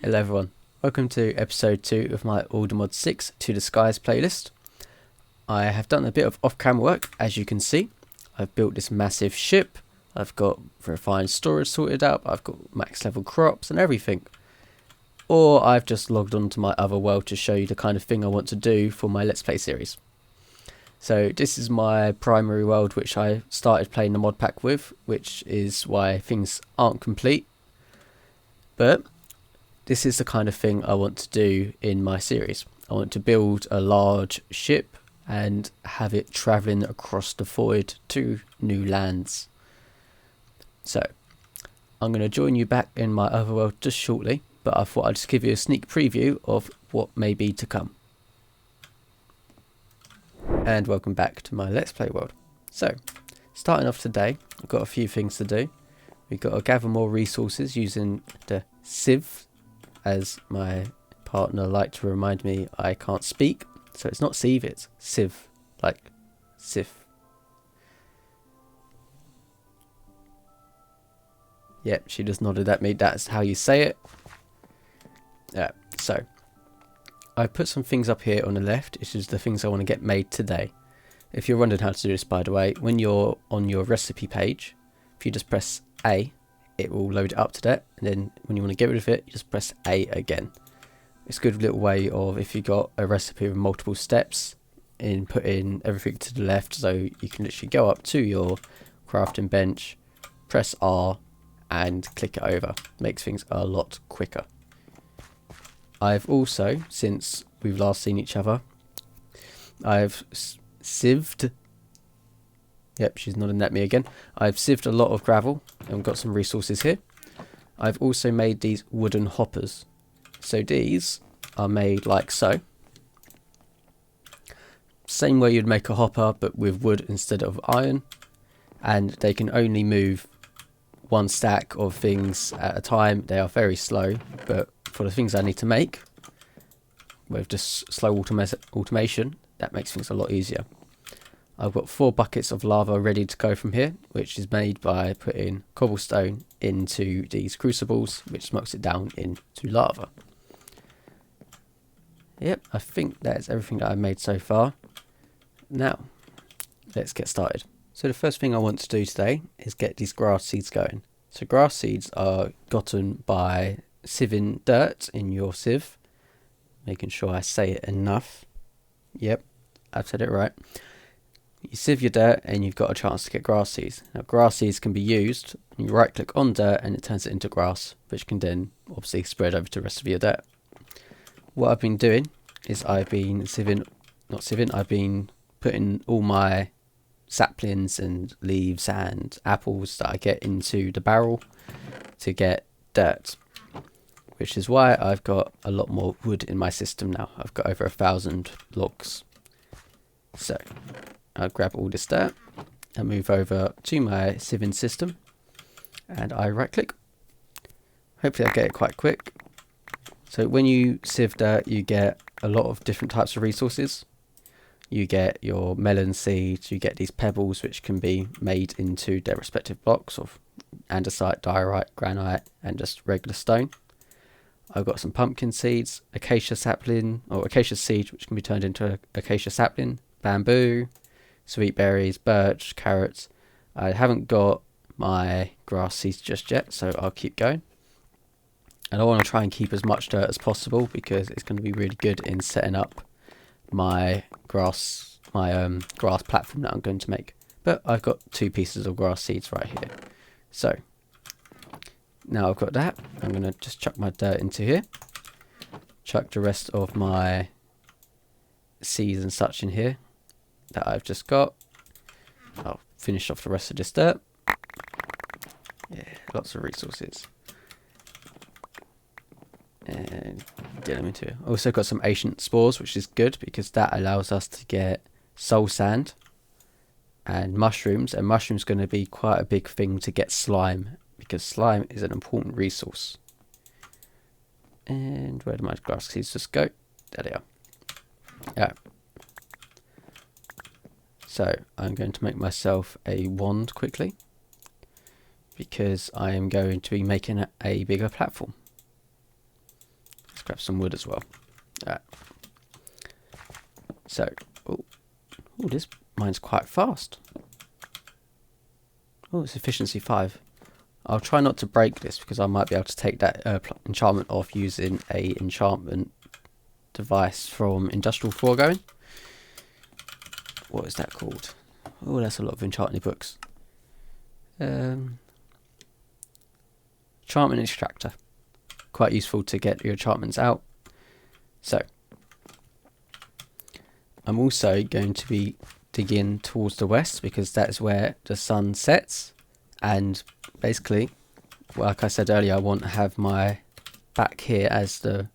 Hello everyone, welcome to episode 2 of my Mod 6 to the Skies playlist. I have done a bit of off-camera work, as you can see. I've built this massive ship, I've got refined storage sorted out, I've got max level crops and everything. Or I've just logged on to my other world to show you the kind of thing I want to do for my Let's Play series. So this is my primary world which I started playing the mod pack with, which is why things aren't complete. But this is the kind of thing I want to do in my series. I want to build a large ship and have it travelling across the void to new lands. So I'm going to join you back in my other world just shortly, but I thought I'd just give you a sneak preview of what may be to come. And welcome back to my Let's Play world. So starting off today, I've got a few things to do. We've got to gather more resources using the sieve, as my partner liked to remind me I can't speak. So it's not sieve, it's sieve, like sieve. Yep, she just nodded at me. That's how you say it. Yeah, so I put some things up here on the left. This is the things I want to get made today. If you're wondering how to do this, by the way, when you're on your recipe page, if you just press A, it will load it up to that, and then when you want to get rid of it, you just press A again. It's a good little way of, if you got a recipe with multiple steps, in putting everything to the left, so you can literally go up to your crafting bench, press R, and click it over. Makes things a lot quicker. I've also, since we've last seen each other, I've sieved. Yep, she's nodding at me again. I've sieved a lot of gravel and got some resources here. I've also made these wooden hoppers. So these are made like so. Same way you'd make a hopper, but with wood instead of iron. And they can only move one stack of things at a time. They are very slow, but for the things I need to make, with just slow automation, that makes things a lot easier. I've got 4 buckets of lava ready to go from here, which is made by putting cobblestone into these crucibles, which smokes it down into lava. Yep, I think that's everything that I've made so far. Now, let's get started. So the first thing I want to do today is get these grass seeds going. So grass seeds are gotten by sieving dirt in your sieve, making sure I say it enough. Yep, I've said it right. You sieve your dirt and you've got a chance to get grass seeds. Now grass seeds can be used, you right click on dirt and it turns it into grass, which can then obviously spread over to the rest of your dirt. What I've been doing is I've been I've been putting all my saplings and leaves and apples that I get into the barrel to get dirt, which is why I've got a lot more wood in my system now. I've got over 1,000 logs. So I'll grab all this dirt and move over to my sieving system, and I right click. Hopefully I get it quite quick. So when you sieve dirt, you get a lot of different types of resources. You get your melon seeds, you get these pebbles which can be made into their respective blocks of andesite, diorite, granite and just regular stone. I've got some pumpkin seeds, acacia sapling, or acacia seed which can be turned into acacia sapling, bamboo, sweet berries, birch, carrots. I haven't got my grass seeds just yet, so I'll keep going. And I want to try and keep as much dirt as possible because it's going to be really good in setting up my grass platform that I'm going to make. But I've got 2 pieces of grass seeds right here. So now I've got that, I'm going to just chuck my dirt into here. Chuck the rest of my seeds and such in here that I've just got. I'll finish off the rest of this dirt. Yeah, lots of resources. And get them into it. Also got some ancient spores, which is good because that allows us to get soul sand and mushrooms. And mushrooms going to be quite a big thing to get slime, because slime is an important resource. And where do my grass seeds just go? There they are. Yeah. So I'm going to make myself a wand quickly, because I am going to be making a bigger platform. Let's grab some wood as well. Alright. So, oh, this mine's quite fast. Oh, it's efficiency 5. I'll try not to break this because I might be able to take that enchantment off using a enchantment device from Industrial Foregoing. What is that called? Oh, that's a lot of enchanting books. Enchantment extractor. Quite useful to get your enchantments out. So, I'm also going to be digging towards the west because that's where the sun sets, and basically, like I said earlier, I want to have my back here as the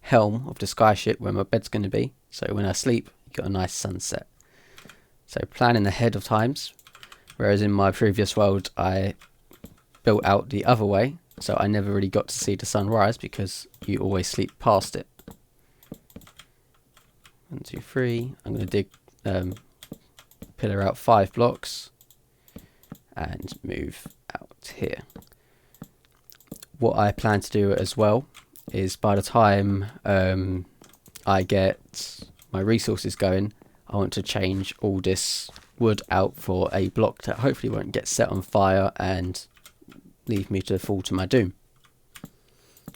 helm of the skyship where my bed's going to be, so when I sleep you got a nice sunset. So planning ahead of times, whereas in my previous world I built out the other way, so I never really got to see the sunrise because you always sleep past it. 1, 2, 3. I'm going to dig pillar out 5 blocks and move out here. What I plan to do as well is by the time I get my resources going, I want to change all this wood out for a block that hopefully won't get set on fire and leave me to fall to my doom.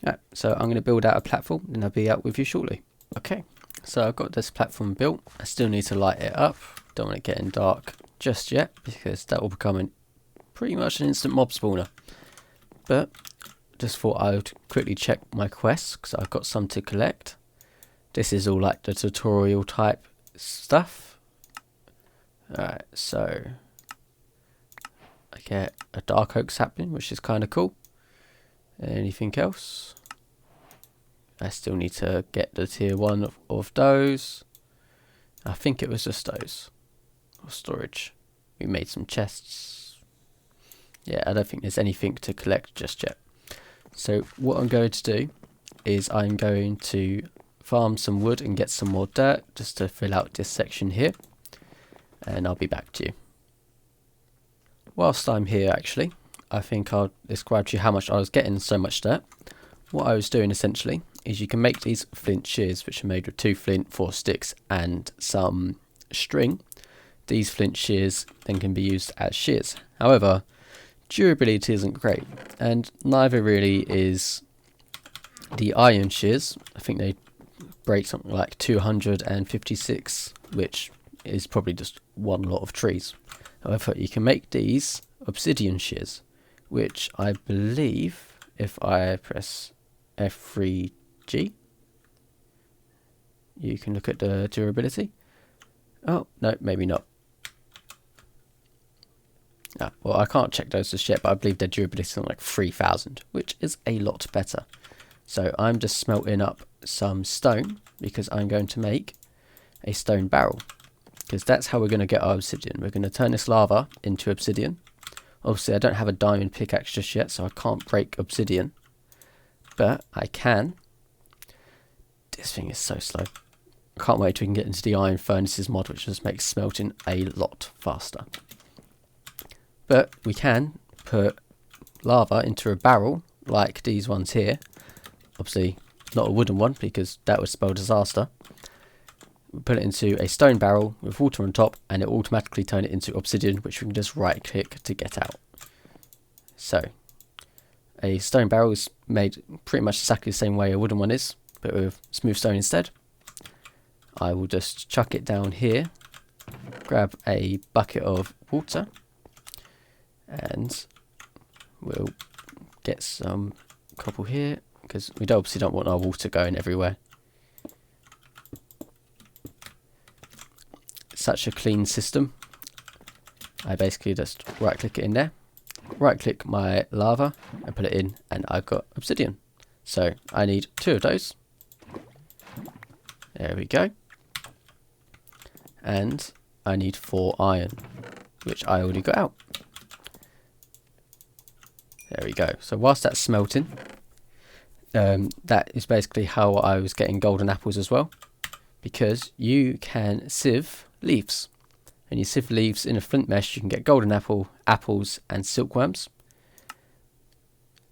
Right, so I'm going to build out a platform and I'll be out with you shortly. Okay, so I've got this platform built. I still need to light it up. Don't want it getting dark just yet because that will become pretty much an instant mob spawner. But just thought I would quickly check my quests because I've got some to collect. This is all like the tutorial type stuff. Alright, so I get a dark oak sapling, which is kind of cool. Anything else? I still need to get the tier 1 of those. I think it was just those. Or storage. We made some chests. Yeah, I don't think there's anything to collect just yet. So what I'm going to do is I'm going to farm some wood and get some more dirt just to fill out this section here. And I'll be back to you. Whilst I'm here actually, I think I'll describe to you how much I was getting so much dirt. What I was doing essentially is you can make these flint shears which are made with 2 flint, 4 sticks and some string. These flint shears then can be used as shears. However, durability isn't great, and neither really is the iron shears. I think they break something like 256, which is probably just one lot of trees. However, you can make these obsidian shears, which I believe if I press F3G, you can look at the durability. Oh, no, maybe not. Ah, well, I can't check those just yet, but I believe their durability is something like 3000, which is a lot better. So I'm just smelting up some stone because I'm going to make a stone barrel. Because that's how we're going to get our obsidian. We're going to turn this lava into obsidian. Obviously, I don't have a diamond pickaxe just yet, so I can't break obsidian. But I can. This thing is so slow. I can't wait till we can get into the iron furnaces mod, which just makes smelting a lot faster. But we can put lava into a barrel like these ones here. Obviously not a wooden one because that would spell disaster. We put it into a stone barrel with water on top and it will automatically turn it into obsidian, which we can just right click to get out. So a stone barrel is made pretty much exactly the same way a wooden one is, but with smooth stone instead. I will just chuck it down here, grab a bucket of water, and we'll get some cobble here because we obviously don't want our water going everywhere. It's such a clean system. I basically just right click it in there, right click my lava and put it in, and I've got obsidian. So I need 2 of those. There we go. And I need 4 iron, which I already got out. There we go. So whilst that's smelting, that is basically how I was getting golden apples as well, because you can sieve leaves, and you sieve leaves in a flint mesh, you can get golden apples and silkworms,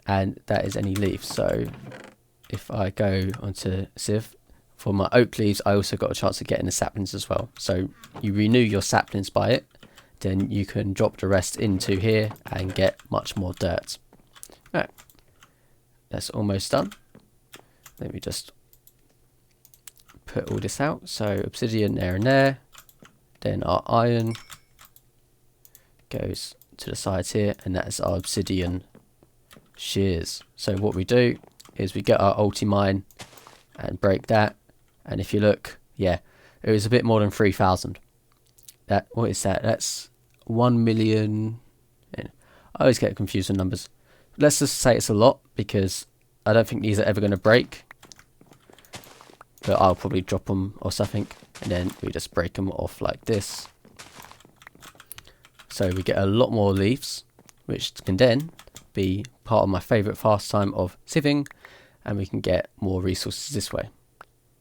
and that is any leaf. So if I go onto Civ, for my oak leaves, I also got a chance of getting the saplings as well. So you renew your saplings by it, then you can drop the rest into here and get much more dirt. Right, that's almost done. Let me just put all this out. So obsidian there and there. Then our iron goes to the sides here, and that is our obsidian shears. So what we do is we get our ulti mine and break that, and if you look, yeah, it was a bit more than 3,000. That, what is that? That's 1 million. I always get confused with numbers. Let's just say it's a lot, because I don't think these are ever going to break, but I'll probably drop them or something, and then we just break them off like this. So we get a lot more leaves, which can then be part of my favourite pastime of civing, and we can get more resources this way.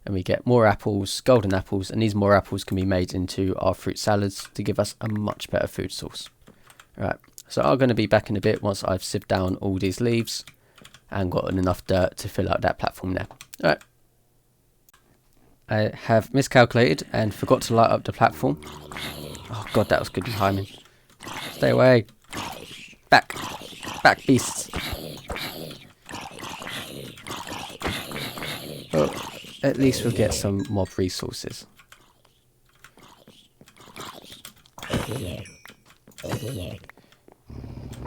And we get more apples, golden apples, and these more apples can be made into our fruit salads to give us a much better food source. Right, so I'm going to be back in a bit once I've sieved down all these leaves and gotten enough dirt to fill out that platform there. Alright. I have miscalculated and forgot to light up the platform. Oh god, that was good timing. Stay away. Back. Back, beasts. Well, at least we'll get some mob resources.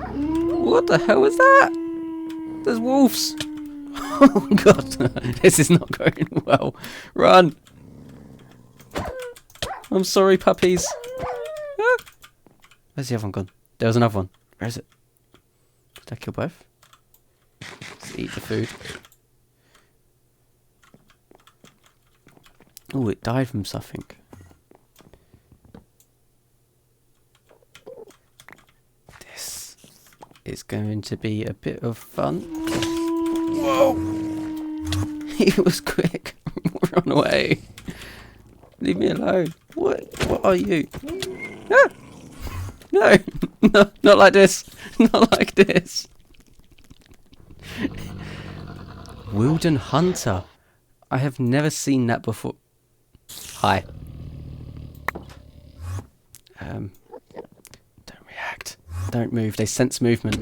What the hell was that? There's wolves. Oh god, this is not going well. Run. I'm sorry, puppies. Ah. Where's the other one gone? There was another one. Where is it? Did I kill both? Let's eat the food. Oh, it died from something. This is going to be a bit of fun. Whoa! He was quick. Run away. Leave me alone. What are you? Ah! No! No, not like this. Not like this. Wilden Hunter. I have never seen that before. Hi. Don't react. Don't move. They sense movement.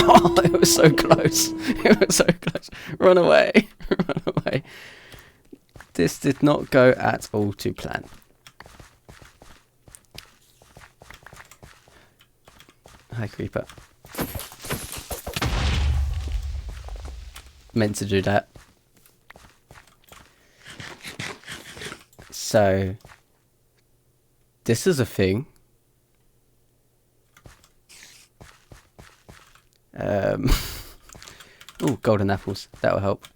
Oh, it was so close. It was so close. Run away. Run away. This did not go at all to plan. Hi, creeper. Meant to do that. So, this is a thing. Oh, golden apples. That will help.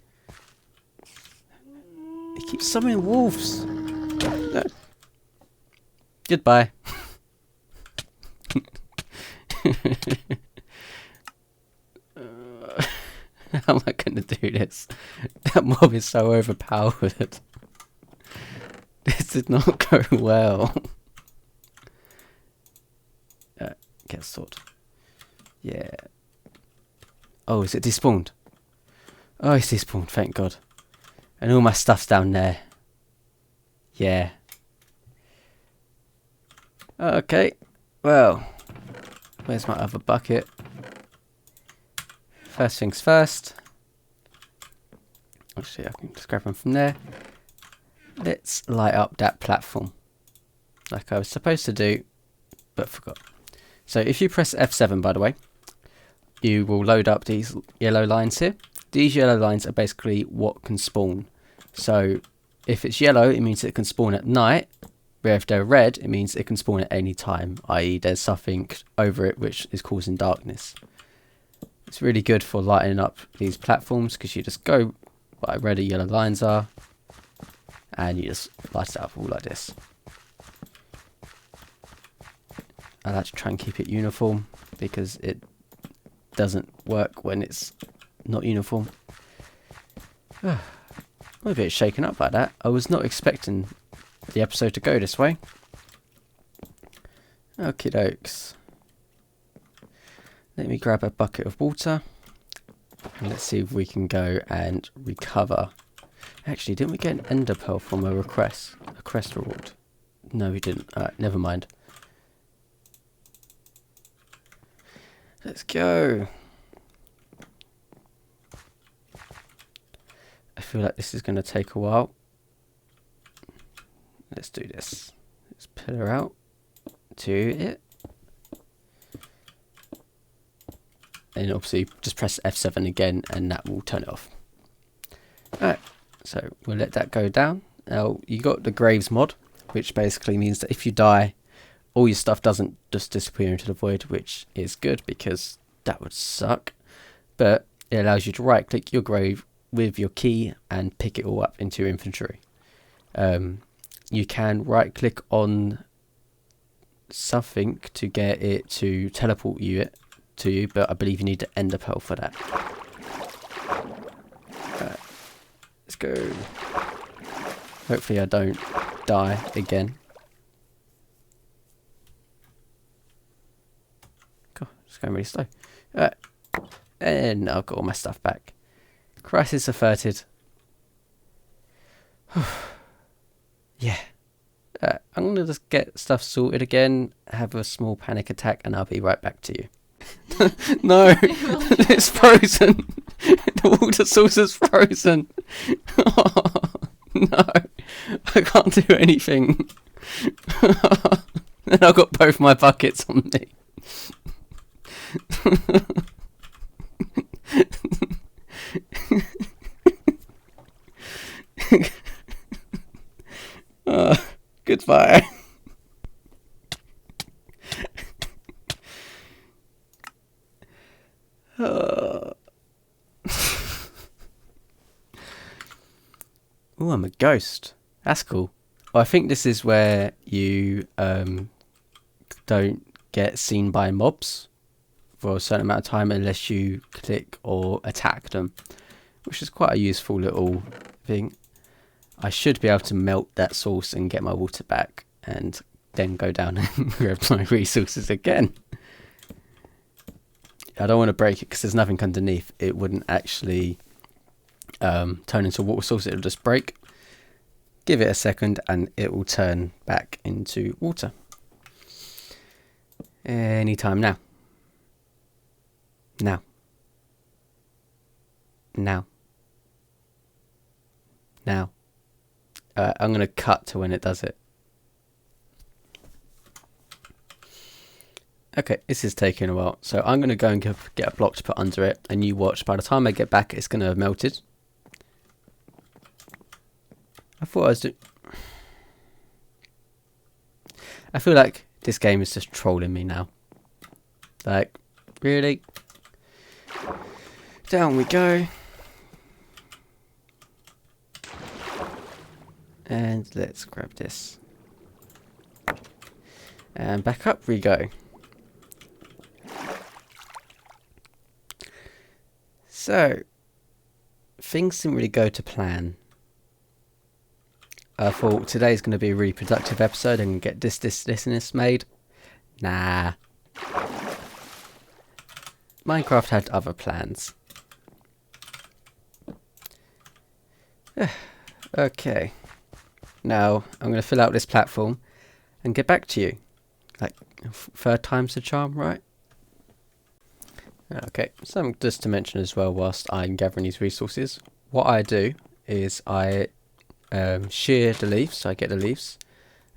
It keeps summoning wolves. No. Goodbye. How am I going to do this? That mob is so overpowered. This did not go well. Get a sword. Yeah. Oh, is it despawned? Oh, it's despawned, thank God. And all my stuff's down there. Yeah. Okay. Well, where's my other bucket? First things first. Actually, I can just grab one from there. Let's light up that platform. Like I was supposed to do, but forgot. So if you press F7, by the way, you will load up these yellow lines here. These yellow lines are basically what can spawn. So if it's yellow, it means it can spawn at night. Where if they're red, it means it can spawn at any time, i.e. there's something over it which is causing darkness. It's really good for lighting up these platforms because you just go by where the yellow lines are and you just light it up all like this. I like to try and keep it uniform because it doesn't work when it's not uniform. I'm a bit shaken up by that. I was not expecting the episode to go this way. Okie dokes. Let me grab a bucket of water. And let's see if we can go and recover. Actually, didn't we get an ender pearl from a quest reward? No, we didn't. Alright, never mind. Let's go. I feel like this is going to take a while. Let's do this. Let's put her out to it. And obviously just press F7 again and that will turn it off. Alright, so we'll let that go down. Now you got the Graves mod, which basically means that if you die, all your stuff doesn't just disappear into the void, which is good because that would suck. But it allows you to right click your grave with your key and pick it all up into your inventory. You can right click on something to get it to teleport to you, but I believe you need to ender pearl for that. Let's go. Hopefully I don't die again. God, it's going really slow. And I've got all my stuff back. Crisis averted. Yeah. I'm going to just get stuff sorted again, have a small panic attack, and I'll be right back to you. No, it's frozen. The water source is frozen. Oh, no, I can't do anything. And I've got both my buckets on me. Goodbye. Oh, I'm a ghost. That's cool. Well, I think this is where you don't get seen by mobs for a certain amount of time unless you click or attack them, which is quite a useful little thing. I should be able to melt that source and get my water back and then go down and grab my resources again. I don't want to break it because there's nothing underneath. It wouldn't actually turn into a water source. It'll just break. Give it a second and it will turn back into water. Anytime now. Now. Now. Now. I'm going to cut to when it does it. Okay, this is taking a while. So I'm going to go and get a block to put under it. And you watch. By the time I get back, it's going to have melted. I thought I was doing... I feel like this game is just trolling me now. Like, really? Down we go. And let's grab this. And back up we go. So, things didn't really go to plan. I thought today's going to be a really productive episode and get this and this made. Nah. Minecraft had other plans. Okay. Now, I'm going to fill out this platform and get back to you. Like, third time's the charm, right? Okay, something just to mention as well whilst I'm gathering these resources. What I do is I shear the leaves, so I get the leaves,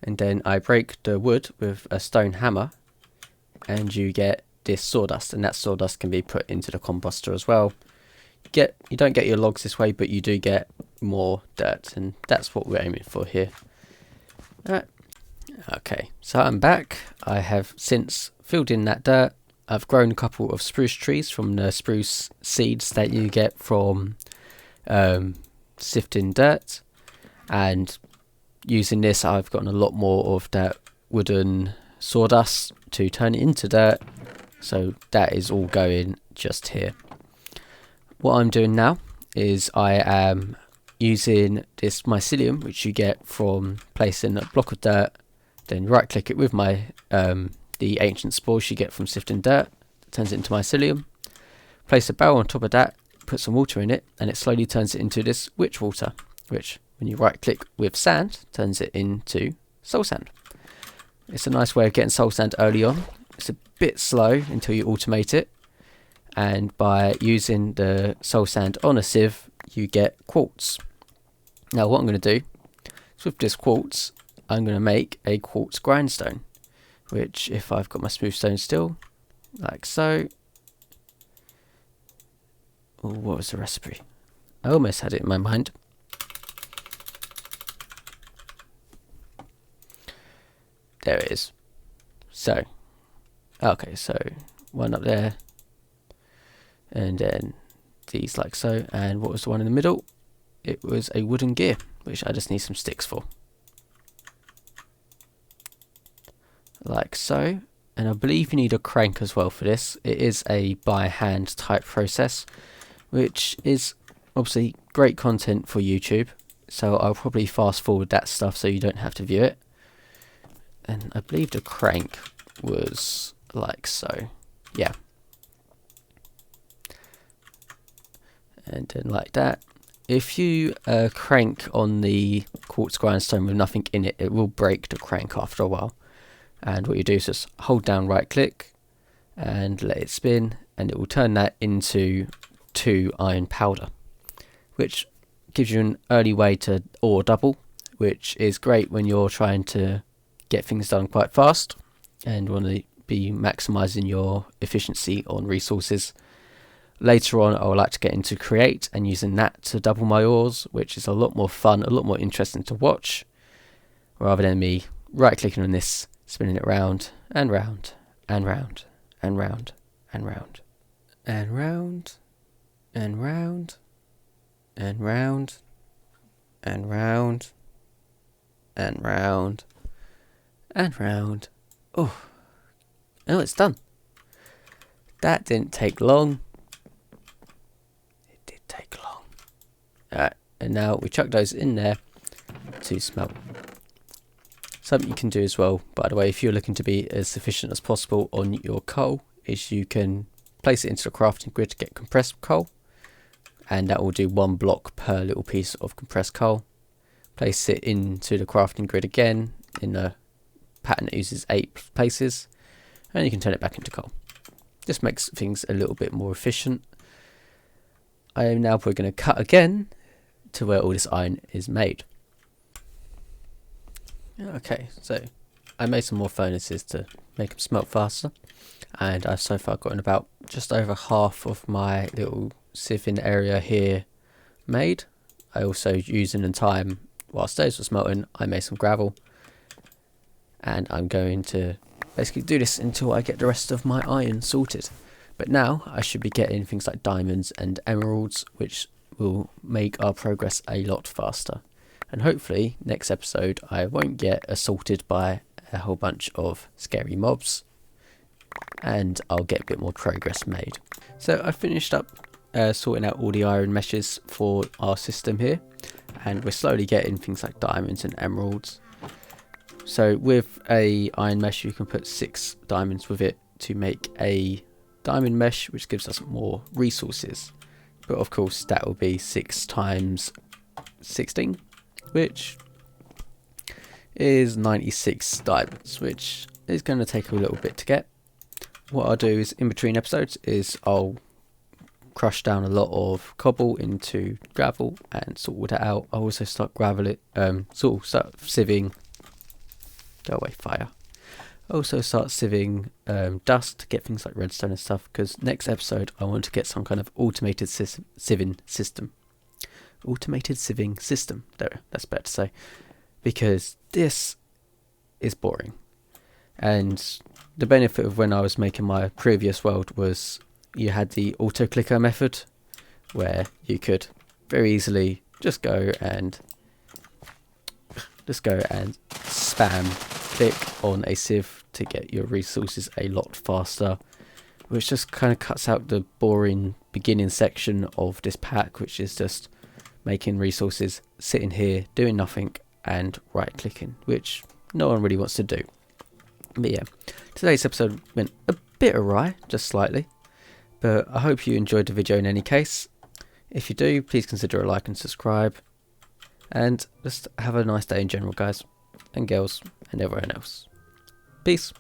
and then I break the wood with a stone hammer, and you get this sawdust, and that sawdust can be put into the composter as well. You don't get your logs this way, but you do get more dirt, and that's what we're aiming for here. Okay, so I'm back. I have since filled in that dirt. I've grown a couple of spruce trees from the spruce seeds that you get from sifting dirt, and using this I've gotten a lot more of that wooden sawdust to turn it into dirt, so that is all going just here. What I'm doing now is I am using this mycelium, which you get from placing a block of dirt, then right click it with my the ancient spores you get from sifting dirt, turns it into mycelium. Place a barrel on top of that, put some water in it, and it slowly turns it into this witch water, which when you right click with sand turns it into soul sand. It's a nice way of getting soul sand early on. It's a bit slow until you automate it, and by using the soul sand on a sieve you get quartz. Now what I'm going to do is with this quartz I'm going to make a quartz grindstone, which if I've got my smooth stone still, like so. Oh, what was the recipe? I almost had it in my mind. There it is. So, okay, so one up there, and then these like so, and what was the one in the middle? It was a wooden gear, which I just need some sticks for. Like so, and I believe you need a crank as well for this. It is a by hand type process, which is obviously great content for YouTube, so I'll probably fast forward that stuff so you don't have to view it. And I believe the crank was like so, yeah. And then like that. If you crank on the quartz grindstone with nothing in it, it will break the crank after a while. And what you do is just hold down right click and let it spin, and it will turn that into 2 iron powder, which gives you an early way to ore double, which is great when you're trying to get things done quite fast and want to be maximizing your efficiency on resources. Later on I would like to get into create and using that to double my ores, which is a lot more fun, a lot more interesting to watch, rather than me right clicking on this, spinning it round and round and round and round and round and round and round and round and round and round and round. Oh, it's done. That didn't take long. It did take long. Alright, and now we chuck those in there to smelt. Something you can do as well, by the way, if you're looking to be as efficient as possible on your coal, is you can place it into the crafting grid to get compressed coal, and that will do 1 block per little piece of compressed coal. Place it into the crafting grid again in a pattern that uses 8 places, and you can turn it back into coal. This makes things a little bit more efficient. I am now probably going to cut again to where all this iron is made. Okay, so I made some more furnaces to make them smelt faster, and I've so far gotten about just over half of my little sieving area here made. I also, using the time whilst those were smelting, I made some gravel, and I'm going to basically do this until I get the rest of my iron sorted. But now I should be getting things like diamonds and emeralds, which will make our progress a lot faster. And hopefully next episode I won't get assaulted by a whole bunch of scary mobs, and I'll get a bit more progress made. So I finished up sorting out all the iron meshes for our system here, and we're slowly getting things like diamonds and emeralds. So with a iron mesh you can put 6 diamonds with it to make a diamond mesh, which gives us more resources. But of course that will be 6 times 16, which is 96 diamonds, which is going to take a little bit to get. What I'll do is, in between episodes, is I'll crush down a lot of cobble into gravel and sort all that out. I'll also start start sieving. Go away, fire. Also start sieving dust to get things like redstone and stuff, because next episode I want to get some kind of automated sieving system. Automated sieving system. There, that's better to say, because this is boring. And the benefit of when I was making my previous world was you had the auto clicker method, where you could very easily just go and spam click on a sieve to get your resources a lot faster, which just kind of cuts out the boring beginning section of this pack, which is just making resources, sitting here doing nothing and right clicking, which no one really wants to do. But yeah, today's episode went a bit awry, just slightly, but I hope you enjoyed the video in any case. If you do, please consider a like and subscribe. And just have a nice day in general, guys and girls and everyone else. Peace.